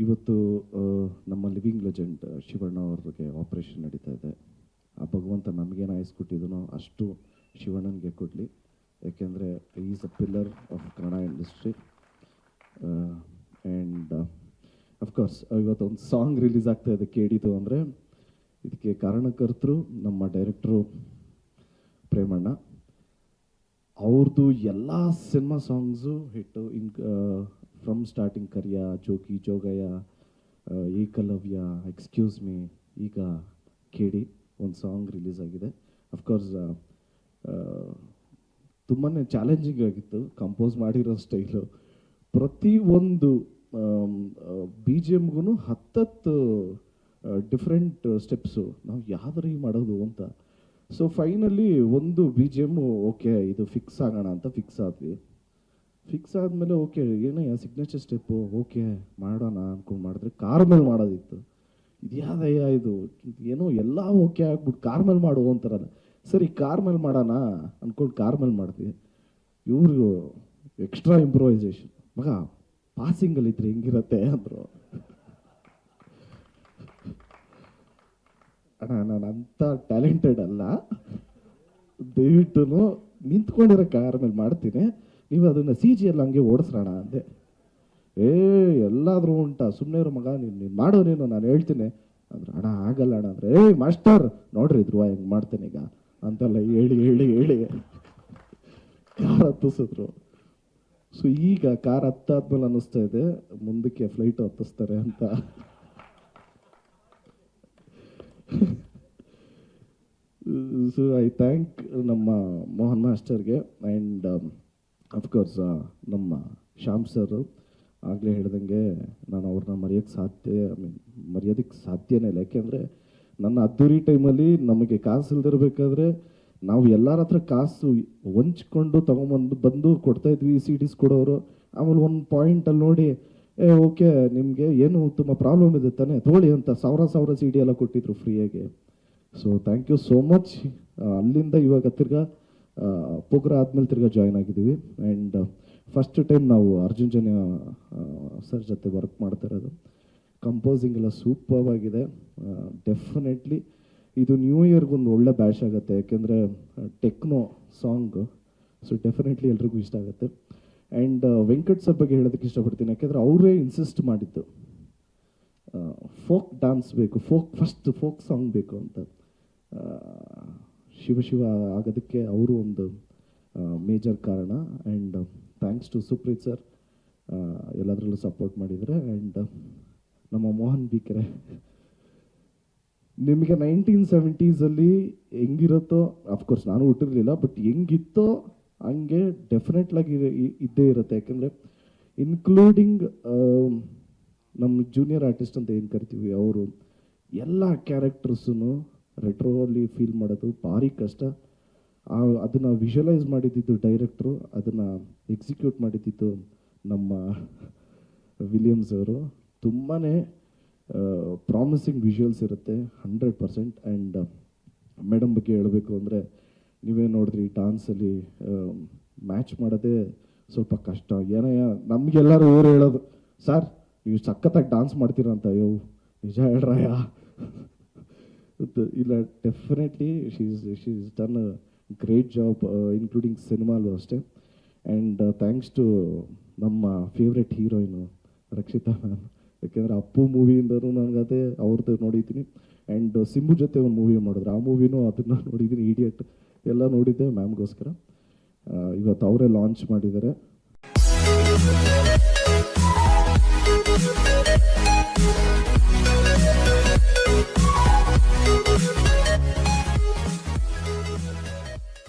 ಇವತ್ತು ನಮ್ಮ living legend Shivanna ಅವ್ರಿಗೆ ಆಪ್ರೇಷನ್ ನಡೀತಾ ಇದೆ. ಆ ಭಗವಂತ ನಮಗೇನು ಆಯಸ್ ಕೊಟ್ಟಿದ್ದನೋ ಅಷ್ಟು ಶಿವಣ್ಣನಿಗೆ ಕೊಡಲಿ. ಯಾಕೆಂದರೆ is a pillar of Kannada industry. And of course ಇವತ್ತೊಂದು ಸಾಂಗ್ ರಿಲೀಸ್ ಆಗ್ತಾ ಇದೆ ಕೇಳಿದ್ದು ಅಂದರೆ ಇದಕ್ಕೆ ಕಾರಣಕರ್ತರು ನಮ್ಮ ಡೈರೆಕ್ಟ್ರು ಪ್ರೇಮಣ್ಣ. ಅವ್ರದ್ದು ಎಲ್ಲ cinema songs hit. From starting Kariya, Jogi, Jogayya, Ekalavya, excuse me, ಈಗ ಕೇಳಿ ಒಂದು ಸಾಂಗ್ ರಿಲೀಸ್ ಆಗಿದೆ. ಅಫ್ಕೋರ್ಸ್ ತುಂಬಾ ಚಾಲೆಂಜಿಂಗ್ ಆಗಿತ್ತು ಕಂಪೋಸ್ ಮಾಡಿರೋ ಸ್ಟೈಲು. ಪ್ರತಿಯೊಂದು ಬಿ ಜಿ ಎಮ್ಗೂ 10 ಡಿಫ್ರೆಂಟ್ ಸ್ಟೆಪ್ಸು ನಾವು ಯಾವ್ದು ಮಾಡೋದು ಅಂತ. ಸೊ ಫೈನಲಿ ಒಂದು ಬಿ ಜಿ ಎಮ್ಮು ಓಕೆ ಇದು ಫಿಕ್ಸ್ ಆಗೋಣ ಅಂತ ಫಿಕ್ಸ್ ಆದ್ವಿ. ಫಿಕ್ಸ್ ಆದಮೇಲೆ ಓಕೆ ಏನಯ್ಯ ಸಿಗ್ನೇಚರ್ ಸ್ಟೆಪ್ಪು ಓಕೆ ಮಾಡೋಣ ಅಂದ್ಕೊಂಡು ಮಾಡಿದ್ರೆ ಕಾರ್ ಮೇಲೆ ಮಾಡೋದಿತ್ತು. ಇದು ಯಾವ್ದಯ್ಯ ಇದು ಏನೋ ಎಲ್ಲ ಓಕೆ ಆಗ್ಬಿಟ್ಟು ಕಾರ್ ಮೇಲೆ ಮಾಡು ಅಂತಾರಲ್ಲ. ಸರಿ ಕಾರ್ ಮೇಲೆ ಮಾಡೋಣ ಅಂದ್ಕೊಂಡು ಕಾರ್ ಮೇಲೆ ಮಾಡಿದ್ವಿ. ಇವ್ರಿಗೂ ಎಕ್ಸ್ಟ್ರಾ ಇಂಪ್ರೂವೈಸೇಷನ್, ಮಗ ಪಾಸಿಂಗಲ್ಲಿದ್ರೆ ಹೆಂಗಿರತ್ತೆ ಅಂದರು. ಅಣ್ಣ ನಾನು ಅಂಥ ಟ್ಯಾಲೆಂಟೆಡ್ ಅಲ್ಲ, ದಯವಿಟ್ಟು ನಿಂತ್ಕೊಂಡಿರೋ ಕಾರ್ ಮೇಲೆ ಮಾಡ್ತೀನಿ, ನೀವು ಅದನ್ನು ಸಿ ಜಿ ಎಲ್ಲ ಹಂಗೆ ಓಡಿಸ್ರೋಣ ಅಂದೆ. ಎಲ್ಲಾದರೂ ಉಂಟಾ ಸುಮ್ಮನೆ ಇರೋ ಮಗ, ನೀನು ಮಾಡೋ ನೀನು ನಾನು ಹೇಳ್ತೀನಿ ಅಂದ್ರೆ. ಅಣ್ಣ ಆಗಲ್ಲ ಅಣ್ಣ ಅಂದರೆ ಮಾಸ್ಟರ್ ನೋಡ್ರಿ ಧ್ರುವ ಹೆಂಗೆ ಮಾಡ್ತೇನೆ ಈಗ ಅಂತೆಲ್ಲ ಹೇಳಿ ಹೇಳಿ ಹೇಳಿ ಕಾರ್ ಹತ್ತಿಸಿದ್ರು. ಸೊ ಈಗ ಕಾರ್ ಹತ್ತಾದ್ಮೇಲೆ ಅನ್ನಿಸ್ತಾ ಇದೆ ಮುಂದಕ್ಕೆ ಫ್ಲೈಟ್ ಹತ್ತಿಸ್ತಾರೆ ಅಂತ. ಸೊ ಐ ಥ್ಯಾಂಕ್ ನಮ್ಮ ಮೋಹನ್ ಮಾಸ್ಟರ್ಗೆ ಆ್ಯಂಡ್ ಅಫ್ಕೋರ್ಸ್ ನಮ್ಮ ಶ್ಯಾಮ್ ಸರ್. ಆಗಲೇ ಹೇಳ್ದಂಗೆ ನಾನು ಅವ್ರನ್ನ ಮರೆಯೋದಕ್ಕೆ ಸಾಧ್ಯನೇ ಇಲ್ಲ. ಯಾಕೆಂದರೆ ನನ್ನ ಅದ್ದೂರಿ ಟೈಮಲ್ಲಿ ನಮಗೆ ಕಾಸು ಇಲ್ದಿರಬೇಕಾದ್ರೆ ನಾವು ಎಲ್ಲರ ಹತ್ರ ಕಾಸು ಹೊಂಚ್ಕೊಂಡು ಬಂದು ಕೊಡ್ತಾಯಿದ್ವಿ. ಸಿ ಡಿಸ್ ಕೊಡೋರು. ಆಮೇಲೆ ಒಂದು ಪಾಯಿಂಟಲ್ಲಿ ನೋಡಿ ಓಕೆ ನಿಮಗೆ ಏನು ತುಂಬ ಪ್ರಾಬ್ಲಮ್ ಇದೆ ತಾನೇ ತೊಗೊಳ್ಳಿ ಅಂತ 1000 ಸಿ ಡಿ ಎಲ್ಲ ಕೊಟ್ಟಿದ್ರು ಫ್ರೀಯಾಗಿ. So thank you so much. ಅಲ್ಲಿಂದ ಇವಾಗ ತಿರ್ಗಾ ಪೋಗ್ರ ಆದಮೇಲೆ ತಿರ್ಗಾ ಜಾಯ್ನ್ ಆಗಿದ್ದೀವಿ. ಆ್ಯಂಡ್ ಫಸ್ಟ್ ಟೈಮ್ ನಾವು ಅರ್ಜುನ್ ಜನ್ಯ ಸರ್ ಜೊತೆ ವರ್ಕ್ ಮಾಡ್ತಾ ಇರೋದು. ಕಂಪೋಸಿಂಗ್ ಎಲ್ಲ ಸೂಪರ್ ಆಗಿದೆ. ಡೆಫಿನೆಟ್ಲಿ ಇದು ನ್ಯೂ ಇಯರ್ಗೊಂದು ಒಳ್ಳೆ ಬ್ಯಾಶ್ ಆಗುತ್ತೆ. ಯಾಕೆಂದರೆ ಟೆಕ್ನೋ ಸಾಂಗ್. ಸೊ ಡೆಫಿನೆಟ್ಲಿ ಎಲ್ರಿಗೂ ಇಷ್ಟ ಆಗುತ್ತೆ. ಆ್ಯಂಡ್ ವೆಂಕಟ್ ಸರ್ ಬಗ್ಗೆ ಹೇಳೋದಕ್ಕೆ ಇಷ್ಟಪಡ್ತೀನಿ. ಯಾಕೆಂದರೆ ಅವರೇ ಇನ್ಸಿಸ್ಟ್ ಮಾಡಿದ್ದು ಫೋಕ್ ಡ್ಯಾನ್ಸ್ ಬೇಕು, ಫೋಕ್ ಸಾಂಗ್ ಬೇಕು ಅಂತ. ಶಿವ ಆಗೋದಕ್ಕೆ ಅವರು ಒಂದು ಮೇಜರ್ ಕಾರಣ. And thanks to Supreeth sir, ಎಲ್ಲದರಲ್ಲೂ ಸಪೋರ್ಟ್ ಮಾಡಿದರೆ. ಆ್ಯಂಡ್ ನಮ್ಮ ಮೋಹನ್ ಬಿಕೆರೆ, ನಿಮಗೆ 1970s ಹೆಂಗಿರುತ್ತೋ, ಅಫ್ಕೋರ್ಸ್ ನಾನು ಹುಟ್ಟಿರಲಿಲ್ಲ, ಬಟ್ ಹೆಂಗಿತ್ತೋ ಹಂಗೆ ಡೆಫಿನೆಟ್ಲಾಗಿ ಇದ್ದೇ ಇರುತ್ತೆ. ಯಾಕೆಂದರೆ ಇನ್ಕ್ಲೂಡಿಂಗ್ ನಮ್ಮ ಜೂನಿಯರ್ ಆರ್ಟಿಸ್ಟ್ ಅಂತ ಏನು ಕರಿತೀವಿ, ಅವರು ಎಲ್ಲ ಕ್ಯಾರೆಕ್ಟರ್ಸೂ ರೆಟ್ರೋಲ್ಲಿ ಫೀಲ್ ಮಾಡೋದು ಭಾರಿ ಕಷ್ಟ. ಅದನ್ನು ವಿಜುವಲೈಸ್ ಮಾಡಿದ್ದು ಡೈರೆಕ್ಟ್ರು, ಅದನ್ನು ಎಕ್ಸಿಕ್ಯೂಟ್ ಮಾಡಿದ್ದು ನಮ್ಮ ವಿಲಿಯಮ್ಸ್ ಅವರು. ತುಂಬಾ ಪ್ರಾಮಿಸಿಂಗ್ ವಿಜುವಲ್ಸ್ ಇರುತ್ತೆ 100%. ಆ್ಯಂಡ್ ಮೇಡಮ್ ಬಗ್ಗೆ ಹೇಳಬೇಕು ಅಂದರೆ ನೀವೇ ನೋಡಿದ್ರಿ ಡಾನ್ಸಲ್ಲಿ ಮ್ಯಾಚ್ ಮಾಡೋದೇ ಸ್ವಲ್ಪ ಕಷ್ಟ. ಏನಯ್ಯ ನಮಗೆಲ್ಲರೂ ಊರು ಹೇಳೋದು, ಸರ್ ನೀವು ಸಖತ್ತಾಗಿ ಡಾನ್ಸ್ ಮಾಡ್ತೀರ ಅಂತ. ಅಯ್ಯೋ ನಿಜ ಹೇಳ್ರಯ್ಯ ಇಲ್ಲ. Definitely she's done a great job including ಸಿನಿಮಾಲು ಅಷ್ಟೇ. ಆ್ಯಂಡ್ ಥ್ಯಾಂಕ್ಸ್ ಟು ನಮ್ಮ ಫೇವ್ರೆಟ್ ಹೀರೋಯಿನು ರಕ್ಷಿತಾ ಮ್ಯಾಮ್. ಯಾಕೆಂದರೆ ಅಪ್ಪು ಮೂವಿಯಿಂದನೂ ನನಗದೇ ಅವ್ರದ್ದು ನೋಡಿದ್ದೀನಿ. ಆ್ಯಂಡ್ ಸಿಂಬು ಜೊತೆ ಒಂದು ಮೂವಿ ಮಾಡಿದ್ರು, ಆ ಮೂವಿನೂ ಅದನ್ನು ನೋಡಿದ್ದೀನಿ. ಇಡಿಯಟ್ ಎಲ್ಲ ನೋಡಿದ್ದೆ ಮ್ಯಾಮ್ಗೋಸ್ಕರ. ಇವತ್ತು ಅವರೇ ಲಾಂಚ್ ಮಾಡಿದ್ದಾರೆ.